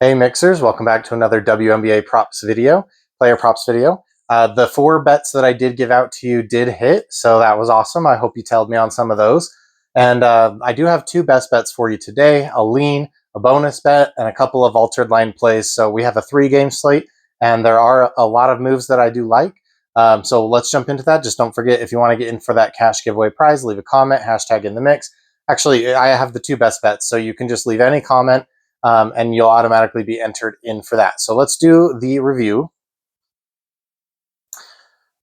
Hey Mixers, welcome back to another WNBA props video, player props video. The 4 bets that I did give out to you did hit, so that was awesome. I hope you tailed me on some of those. And I do have 2 best bets for you today, a lean, a bonus bet, and a couple of altered line plays. So we have a 3-game slate, and there are a lot of moves that I do like. So let's jump into that. Just don't forget, if you want to get in for that cash giveaway prize, leave a comment, hashtag in the mix. Actually, I have the 2 best bets, so you can just leave any comment. And you'll automatically be entered in for that. So let's do the review.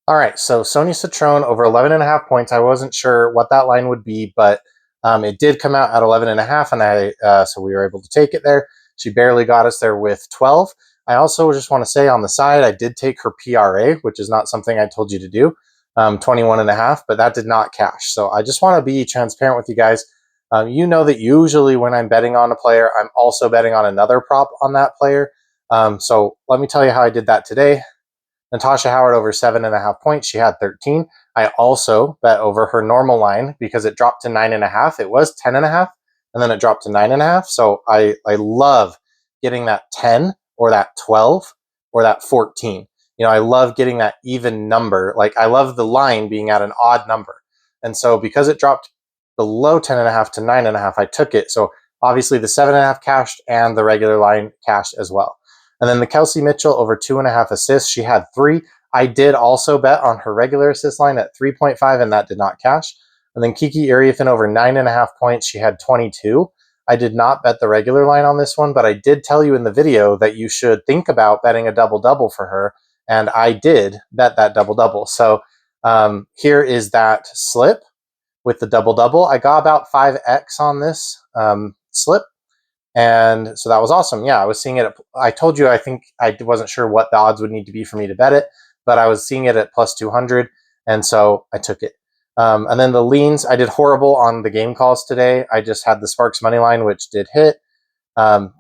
All right, so Sonia Citron over 11.5 points. I wasn't sure what that line would be, but it did come out at 11.5, and so we were able to take it there. She barely got us there with 12. I also just want to say on the side, I did take her PRA, which is not something I told you to do, 21.5, but that did not cash. So I just want to be transparent with you guys. You know that usually when I'm betting on a player, I'm also betting on another prop on that player. So let me tell you how I did that today. Natasha Howard over 7.5 points. She had 13. I also bet over her normal line because it dropped to 9.5. It was 10.5, and then it dropped to 9.5. So I love getting that 10 or that 12 or that 14. You know, I love getting that even number. Like, I love the line being at an odd number. And so because it dropped below 10.5 to 9.5, I took it. So obviously the 7.5 cashed and the regular line cashed as well. And then the Kelsey Mitchell over 2.5 assists. She had 3. I did also bet on her regular assist line at 3.5, and that did not cash. And then Kiki Iriafen over 9.5 points. She had 22. I did not bet the regular line on this one, but I did tell you in the video that you should think about betting a double-double for her. And I did bet that double-double. So here is that slip with the double-double. I got about 5x on this slip. And so that was awesome. Yeah, I was seeing it. I told you, I think I wasn't sure what the odds would need to be for me to bet it, but I was seeing it at plus 200. And so I took it. And then the leans, I did horrible on the game calls today. I just had the Sparks money line, which did hit.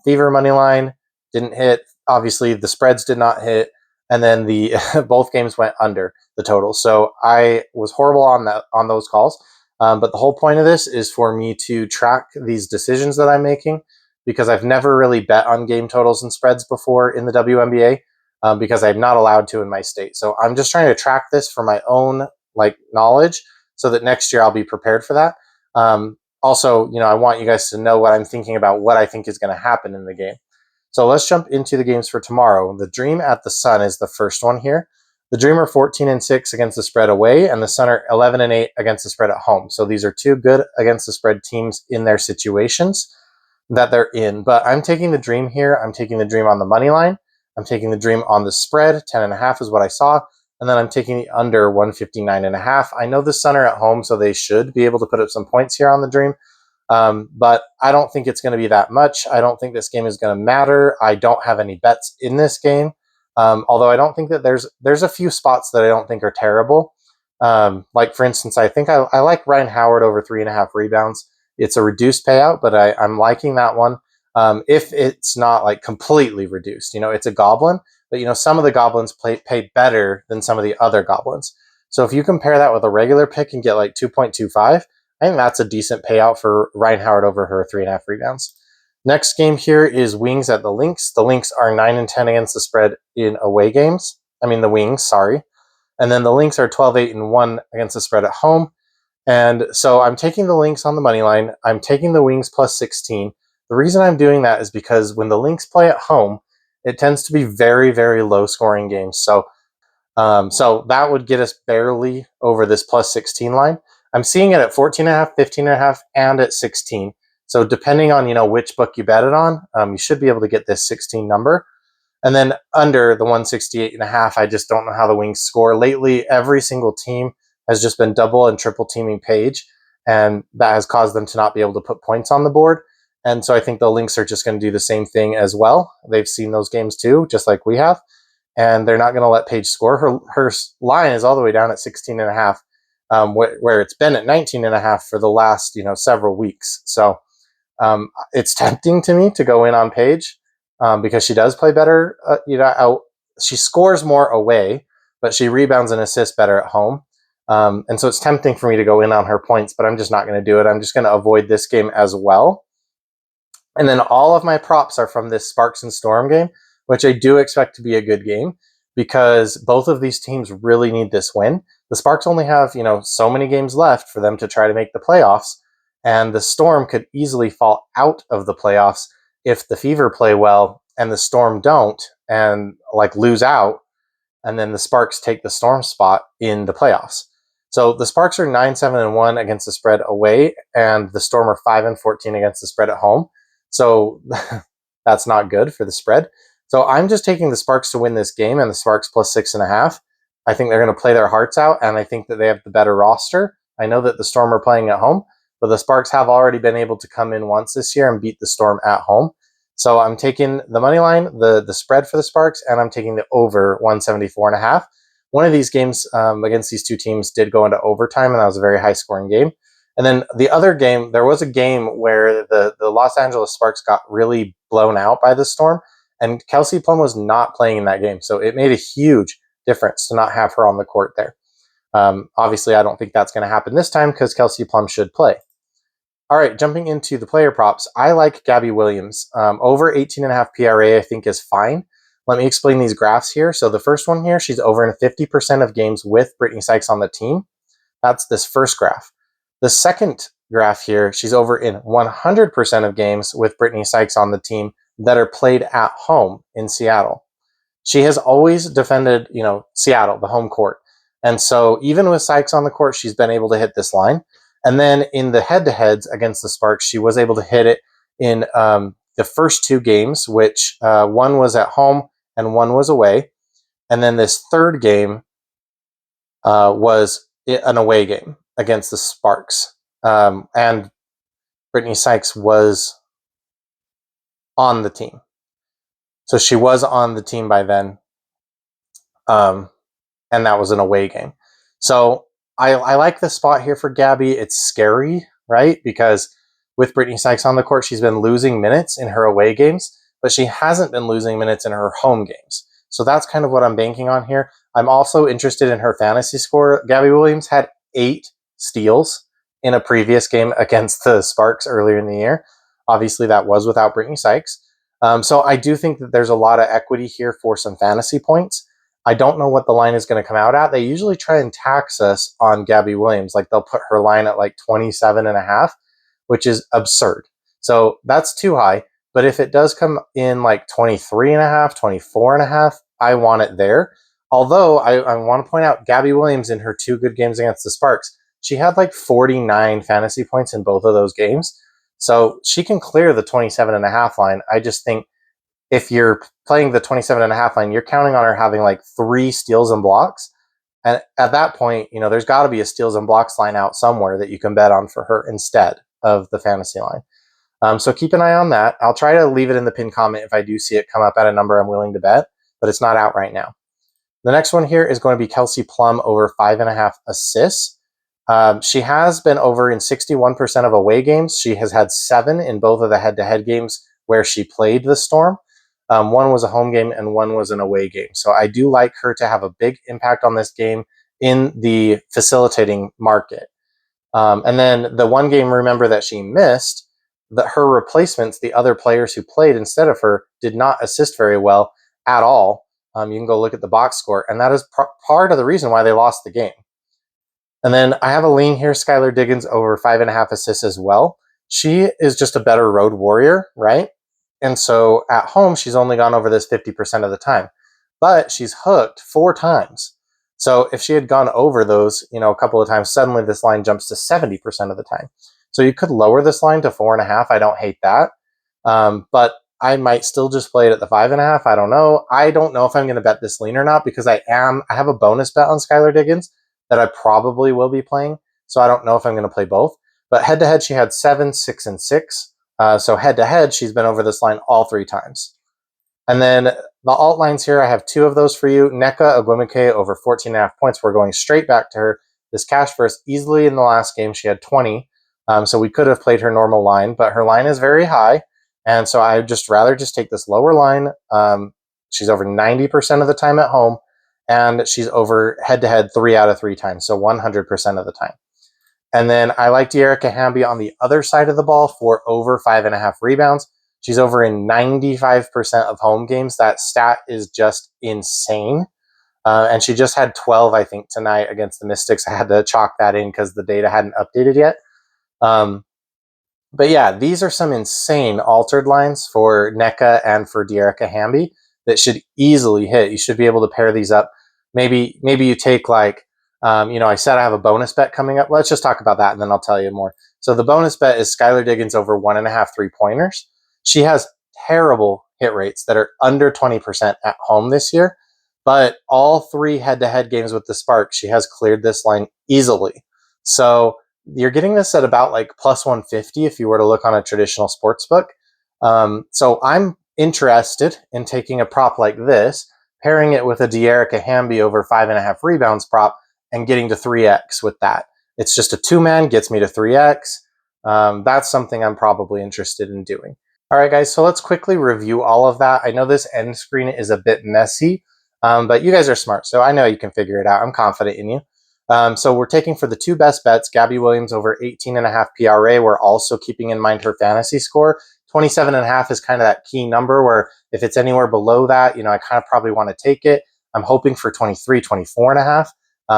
Fever money line didn't hit. Obviously, the spreads did not hit. And then the both games went under the total. So I was horrible on those calls. But the whole point of this is for me to track these decisions that I'm making, because I've never really bet on game totals and spreads before in the WNBA, because I'm not allowed to in my state. So I'm just trying to track this for my own knowledge, so that next year I'll be prepared for that. Also, I want you guys to know what I'm thinking about what I think is going to happen in the game. So let's jump into the games for tomorrow. The Dream at the Sun is the first one here. The Dream are 14-6 against the spread away, and the Sun are 11-8 against the spread at home. So these are 2 good against the spread teams in their situations that they're in. But I'm taking the Dream here. I'm taking the Dream on the money line. I'm taking the Dream on the spread. 10.5 is what I saw. And then I'm taking the under 159.5. I know the Sun are at home, so they should be able to put up some points here on the Dream. But I don't think it's going to be that much. I don't think this game is going to matter. I don't have any bets in this game. Although I don't think that there's a few spots that I don't think are terrible. Like, for instance, I think I like Ryan Howard over 3.5 rebounds. It's a reduced payout, but I'm liking that one. If it's not completely reduced, it's a goblin, but some of the goblins pay better than some of the other goblins. So if you compare that with a regular pick and get 2.25, I think that's a decent payout for Ryan Howard over her 3.5 rebounds. Next game here is Wings at the Lynx. The Lynx are 9-10 against the spread in away games. I mean the Wings, sorry. And then the Lynx are 12-8-1 against the spread at home. And so I'm taking the Lynx on the money line. I'm taking the Wings plus 16. The reason I'm doing that is because when the Lynx play at home, it tends to be very, very low scoring games. So that would get us barely over this plus 16 line. I'm seeing it at 14.5, 15.5, and at 16. So depending on, which book you bet it on, you should be able to get this 16 number. And then under the 168.5, I just don't know how the Wings score. Lately, every single team has just been double and triple teaming Paige, and that has caused them to not be able to put points on the board. And so I think the Lynx are just going to do the same thing as well. They've seen those games too, just like we have, and they're not going to let Paige score. Her line is all the way down at 16.5, where it's been at 19.5 for the last several weeks. So it's tempting to me to go in on Paige because she does play better. She scores more away, but she rebounds and assists better at home. And so it's tempting for me to go in on her points, but I'm just not going to do it. I'm just going to avoid this game as well. And then all of my props are from this Sparks and Storm game, which I do expect to be a good game because both of these teams really need this win. The Sparks only have, so many games left for them to try to make the playoffs, and the Storm could easily fall out of the playoffs if the Fever play well and the Storm don't and lose out, and then the Sparks take the Storm spot in the playoffs. So the Sparks are 9-7-1 against the spread away, and the Storm are 5-14 against the spread at home. So that's not good for the spread. So I'm just taking the Sparks to win this game and the Sparks plus 6.5. I think they're going to play their hearts out, and I think that they have the better roster. I know that the Storm are playing at home, but the Sparks have already been able to come in once this year and beat the Storm at home. So I'm taking the money line, the spread for the Sparks, and I'm taking the over 174.5. One of these games against these two teams did go into overtime, and that was a very high-scoring game. And then the other game, there was a game where the Los Angeles Sparks got really blown out by the Storm, and Kelsey Plum was not playing in that game. So it made a huge difference to not have her on the court there. Obviously, I don't think that's going to happen this time because Kelsey Plum should play. All right, jumping into the player props, I like Gabby Williams. Over 18.5 PRA, I think, is fine. Let me explain these graphs here. So the first one here, she's over in 50% of games with Brittany Sykes on the team. That's this first graph. The second graph here, she's over in 100% of games with Brittany Sykes on the team that are played at home in Seattle. She has always defended, Seattle, the home court. And so even with Sykes on the court, she's been able to hit this line. And then in the head-to-heads against the Sparks, she was able to hit it in the first two games, which one was at home and one was away. And then this third game was an away game against the Sparks. And Brittany Sykes was on the team. So she was on the team by then. And that was an away game. So I like the spot here for Gabby. It's scary, right? Because with Brittany Sykes on the court, she's been losing minutes in her away games, but she hasn't been losing minutes in her home games. So that's kind of what I'm banking on here. I'm also interested in her fantasy score. Gabby Williams had 8 steals in a previous game against the Sparks earlier in the year. Obviously, that was without Brittany Sykes. So I do think that there's a lot of equity here for some fantasy points. I don't know what the line is going to come out at. They usually try and tax us on Gabby Williams. They'll put her line at 27.5, which is absurd. So that's too high. But if it does come in 23.5, 24.5, I want it there. Although I want to point out Gabby Williams in her 2 good games against the Sparks, she had 49 fantasy points in both of those games. So she can clear the 27.5 line. I just think if you're playing the 27.5 line, you're counting on her having 3 steals and blocks. And at that point, there's got to be a steals and blocks line out somewhere that you can bet on for her instead of the fantasy line. So keep an eye on that. I'll try to leave it in the pinned comment if I do see it come up at a number I'm willing to bet, but it's not out right now. The next one here is going to be Kelsey Plum over 5.5 assists. She has been over in 61% of away games. She has had 7 in both of the head-to-head games where she played the Storm. One was a home game and one was an away game. So I do like her to have a big impact on this game in the facilitating market. And then the one game, remember, that she missed, that her replacements, the other players who played instead of her, did not assist very well at all. You can go look at the box score, and that is part of the reason why they lost the game. And then I have a lean here, Skylar Diggins over 5.5 assists as well. She is just a better road warrior, right? And so at home, she's only gone over this 50% of the time, but she's hooked 4 times. So if she had gone over those, a couple of times, suddenly this line jumps to 70% of the time. So you could lower this line to 4.5. I don't hate that. But I might still just play it at the 5.5. I don't know. I don't know if I'm going to bet this lean or not because I have a bonus bet on Skylar Diggins that I probably will be playing. So I don't know if I'm going to play both. But head to head, she had 7, 6, and 6. So head to head, she's been over this line all 3 times. And then the alt lines here, I have 2 of those for you. Nneka Ogwumike over 14.5 points. We're going straight back to her. This cash first easily in the last game. She had 20. So we could have played her normal line, but her line is very high. And so I would just rather take this lower line. She's over 90% of the time at home, and she's over head to head 3 out of 3 times. So 100% of the time. And then I like De'Erica Hamby on the other side of the ball for over 5.5 rebounds. She's over in 95% of home games. That stat is just insane. And she just had 12, I think, tonight against the Mystics. I had to chalk that in because the data hadn't updated yet. But yeah, these are some insane altered lines for NECA and for Dearica Hamby that should easily hit. You should be able to pair these up. Maybe you take like, I said I have a bonus bet coming up. Let's just talk about that and then I'll tell you more. So the bonus bet is Skylar Diggins over 1.5 3-pointers. She has terrible hit rates that are under 20% at home this year, but all 3 head-to-head games with the Sparks, she has cleared this line easily. So you're getting this at about like plus 150 if you were to look on a traditional sports book. So I'm interested in taking a prop like this, pairing it with a Dearica Hamby over 5.5 rebounds prop and getting to 3x with that. It's just a 2-man, gets me to 3x. That's something I'm probably interested in doing. All right, guys, so let's quickly review all of that. I know this end screen is a bit messy, but you guys are smart, so I know you can figure it out. I'm confident in you. So we're taking for the 2 best bets, Gabby Williams over 18.5 PRA. We're also keeping in mind her fantasy score. 27.5 is kind of that key number where if it's anywhere below that, I kind of probably want to take it. I'm hoping for 23, 24.5.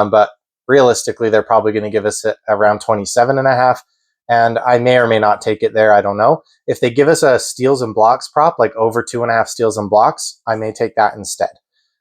But realistically, they're probably going to give us around 27.5. And I may or may not take it there. I don't know. If they give us a steals and blocks prop, like over 2.5 steals and blocks, I may take that instead.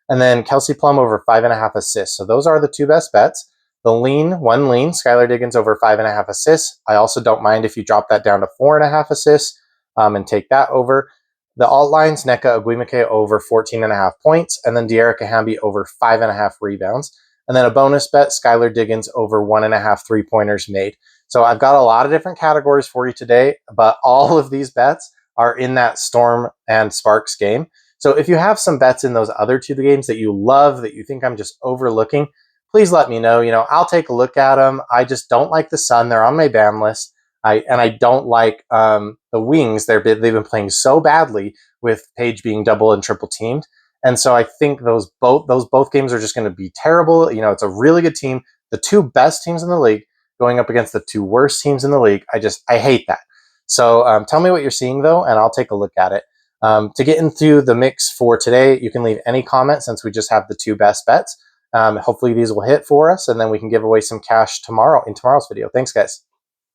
And then Kelsey Plum over 5.5 assists. So those are the 2 best bets. The one lean, Skylar Diggins over 5.5 assists. I also don't mind if you drop that down to 4.5 assists and take that over. The alt lines, Nneka Ogwumike over 14.5 points, and then Dearica Hamby over 5.5 rebounds. And then a bonus bet, Skylar Diggins over 1.5 3-pointers made. So I've got a lot of different categories for you today, but all of these bets are in that Storm and Sparks game. So if you have some bets in those other 2 games that you love, that you think I'm just overlooking, please let me know. I'll take a look at them. I just don't like the Sun. They're on my ban list. I don't like the Wings. They've been playing so badly with Paige being double and triple teamed. And so I think those both games are just going to be terrible. It's a really good team. The 2 best teams in the league going up against the 2 worst teams in the league. I hate that. So tell me what you're seeing, though, and I'll take a look at it. To get into the mix for today, you can leave any comment since we just have the 2 best bets. Hopefully these will hit for us, and then we can give away some cash tomorrow in tomorrow's video. Thanks, guys.